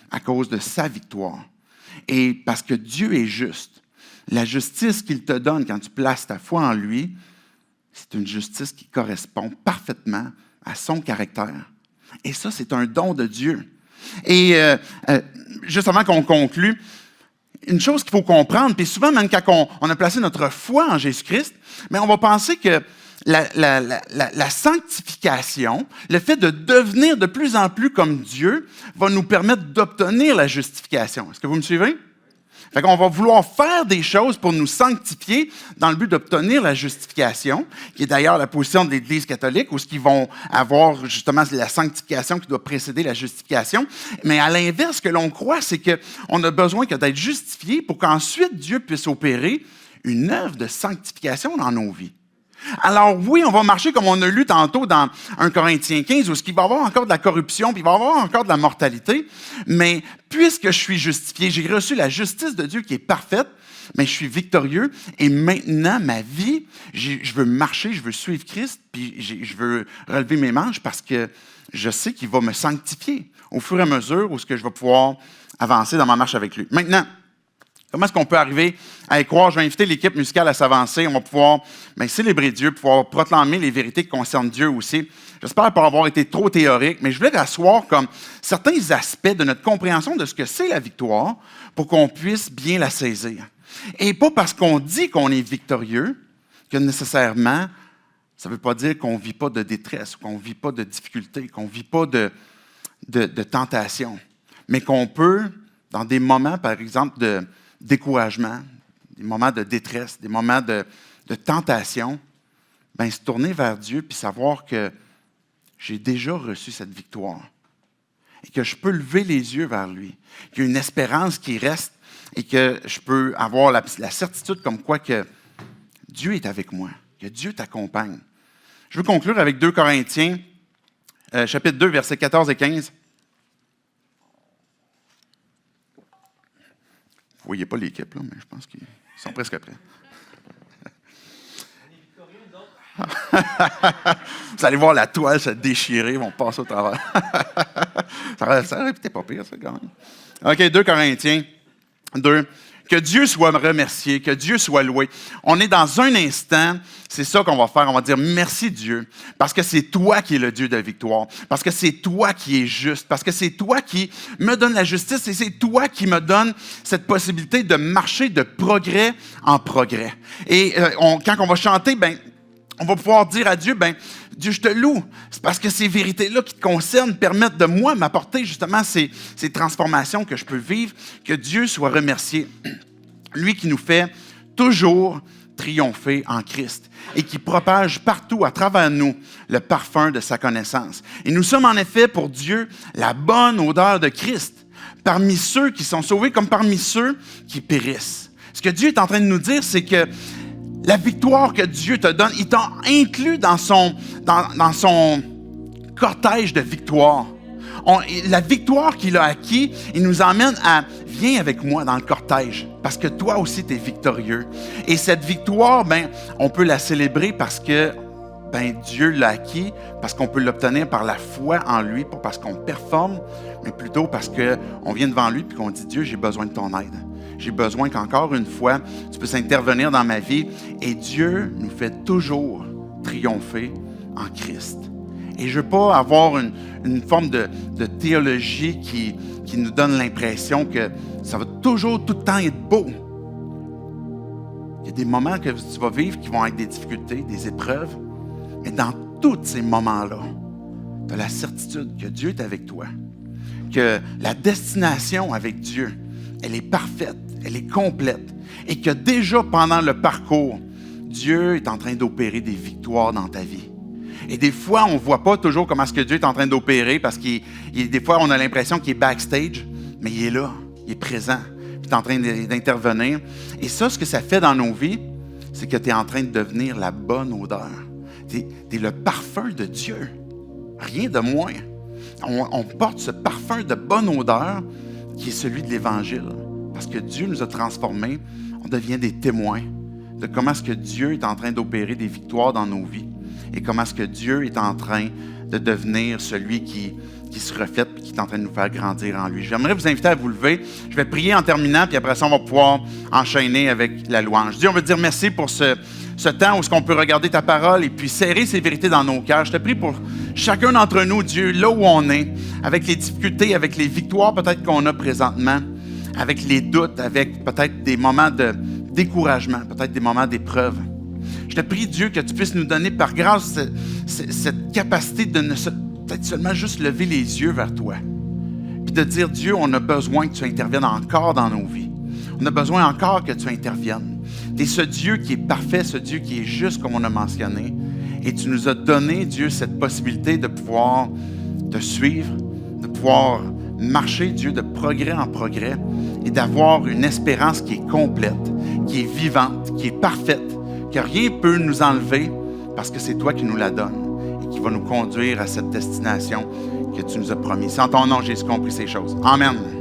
Speaker 1: à cause de sa victoire. Et parce que Dieu est juste, la justice qu'il te donne quand tu places ta foi en lui, c'est une justice qui correspond parfaitement à son caractère. Et ça, c'est un don de Dieu. Et juste avant qu'on conclue, une chose qu'il faut comprendre, puis souvent, même quand on a placé notre foi en Jésus-Christ, mais on va penser que la sanctification, le fait de devenir de plus en plus comme Dieu, va nous permettre d'obtenir la justification. Est-ce que vous me suivez? Fait qu'on va vouloir faire des choses pour nous sanctifier dans le but d'obtenir la justification, qui est d'ailleurs la position de l'Église catholique, où ils vont avoir justement la sanctification qui doit précéder la justification. Mais à l'inverse, ce que l'on croit, c'est qu'on a besoin d'être justifié pour qu'ensuite Dieu puisse opérer une œuvre de sanctification dans nos vies. Alors oui, on va marcher comme on a lu tantôt dans 1 Corinthiens 15, où il va y avoir encore de la corruption, puis il va y avoir encore de la mortalité, mais puisque je suis justifié, j'ai reçu la justice de Dieu qui est parfaite, mais je suis victorieux, et maintenant, ma vie, je veux marcher, je veux suivre Christ, puis je veux relever mes manches parce que je sais qu'il va me sanctifier au fur et à mesure où je vais pouvoir avancer dans ma marche avec lui. Maintenant, comment est-ce qu'on peut arriver à y croire? Je vais inviter l'équipe musicale à s'avancer. On va pouvoir célébrer Dieu, pouvoir proclamer les vérités qui concernent Dieu aussi. J'espère pas avoir été trop théorique, mais je voulais rasseoir comme certains aspects de notre compréhension de ce que c'est la victoire pour qu'on puisse bien la saisir. Et pas parce qu'on dit qu'on est victorieux que nécessairement, ça ne veut pas dire qu'on ne vit pas de détresse, qu'on ne vit pas de difficultés, qu'on ne vit pas de tentation, mais qu'on peut, dans des moments, par exemple, de découragement, des moments de détresse, des moments de tentation, se tourner vers Dieu puis savoir que j'ai déjà reçu cette victoire et que je peux lever les yeux vers lui, qu'il y a une espérance qui reste et que je peux avoir la certitude comme quoi que Dieu est avec moi, que Dieu t'accompagne. Je veux conclure avec 2 Corinthiens, chapitre 2, versets 14 et 15. Vous ne voyez pas l'équipe, là, mais je pense qu'ils sont presque prêts. Vous allez voir la toile se déchirer, ils vont passer au travers. ça aurait été pas pire, ça, quand même. OK, 2 Corinthiens 2. Que Dieu soit remercié, que Dieu soit loué. On est dans un instant, c'est ça qu'on va faire. On va dire merci Dieu, parce que c'est toi qui es le Dieu de victoire, parce que c'est toi qui es juste, parce que c'est toi qui me donne la justice et c'est toi qui me donne cette possibilité de marcher de progrès en progrès. Et quand on va chanter, on va pouvoir dire à Dieu, Dieu, je te loue. C'est parce que ces vérités-là qui te concernent permettent de moi m'apporter justement ces transformations que je peux vivre. Que Dieu soit remercié. Lui qui nous fait toujours triompher en Christ et qui propage partout à travers nous le parfum de sa connaissance. Et nous sommes en effet pour Dieu la bonne odeur de Christ parmi ceux qui sont sauvés comme parmi ceux qui périssent. Ce que Dieu est en train de nous dire, c'est que la victoire que Dieu te donne, il t'a inclus dans son cortège de victoire. La victoire qu'il a acquis, il nous emmène à « viens avec moi dans le cortège » parce que toi aussi, tu es victorieux. Et cette victoire, on peut la célébrer parce que Dieu l'a acquis, parce qu'on peut l'obtenir par la foi en lui, pas parce qu'on performe, mais plutôt parce qu'on vient devant lui et qu'on dit « Dieu, j'ai besoin de ton aide. J'ai besoin qu'encore une fois, tu puisses intervenir dans ma vie. » Et Dieu nous fait toujours triompher en Christ. Et je ne veux pas avoir une forme de théologie qui nous donne l'impression que ça va toujours tout le temps être beau. Il y a des moments que tu vas vivre qui vont être des difficultés, des épreuves. Mais dans tous ces moments-là, tu as la certitude que Dieu est avec toi. Que la destination avec Dieu, elle est parfaite, elle est complète. Et que déjà pendant le parcours, Dieu est en train d'opérer des victoires dans ta vie. Et des fois, on ne voit pas toujours comment est-ce que Dieu est en train d'opérer parce que des fois, on a l'impression qu'il est backstage, mais il est là, il est présent, puis il est en train d'intervenir. Et ça, ce que ça fait dans nos vies, c'est que tu es en train de devenir la bonne odeur. Tu es le parfum de Dieu, rien de moins. On porte ce parfum de bonne odeur qui est celui de l'Évangile. Parce que Dieu nous a transformés, on devient des témoins de comment est-ce que Dieu est en train d'opérer des victoires dans nos vies et comment est-ce que Dieu est en train de devenir celui qui se reflète et qui est en train de nous faire grandir en lui. J'aimerais vous inviter à vous lever. Je vais prier en terminant, puis après ça, on va pouvoir enchaîner avec la louange. Dieu, on veut te dire merci pour ce temps où on peut regarder ta parole et puis serrer ces vérités dans nos cœurs. Je te prie pour chacun d'entre nous, Dieu, là où on est, avec les difficultés, avec les victoires peut-être qu'on a présentement, avec les doutes, avec peut-être des moments de découragement, peut-être des moments d'épreuve. Je te prie, Dieu, que tu puisses nous donner par grâce cette capacité de peut-être seulement juste lever les yeux vers toi. Puis de dire, Dieu, on a besoin que tu interviennes encore dans nos vies. On a besoin encore que tu interviennes. Tu es ce Dieu qui est parfait, ce Dieu qui est juste, comme on a mentionné. Et tu nous as donné, Dieu, cette possibilité de pouvoir te suivre, de pouvoir marcher, Dieu, de progrès en progrès et d'avoir une espérance qui est complète, qui est vivante, qui est parfaite, que rien ne peut nous enlever parce que c'est toi qui nous la donnes et qui va nous conduire à cette destination que tu nous as promis. C'est en ton nom, Jésus, qu'on prie ces choses. Amen.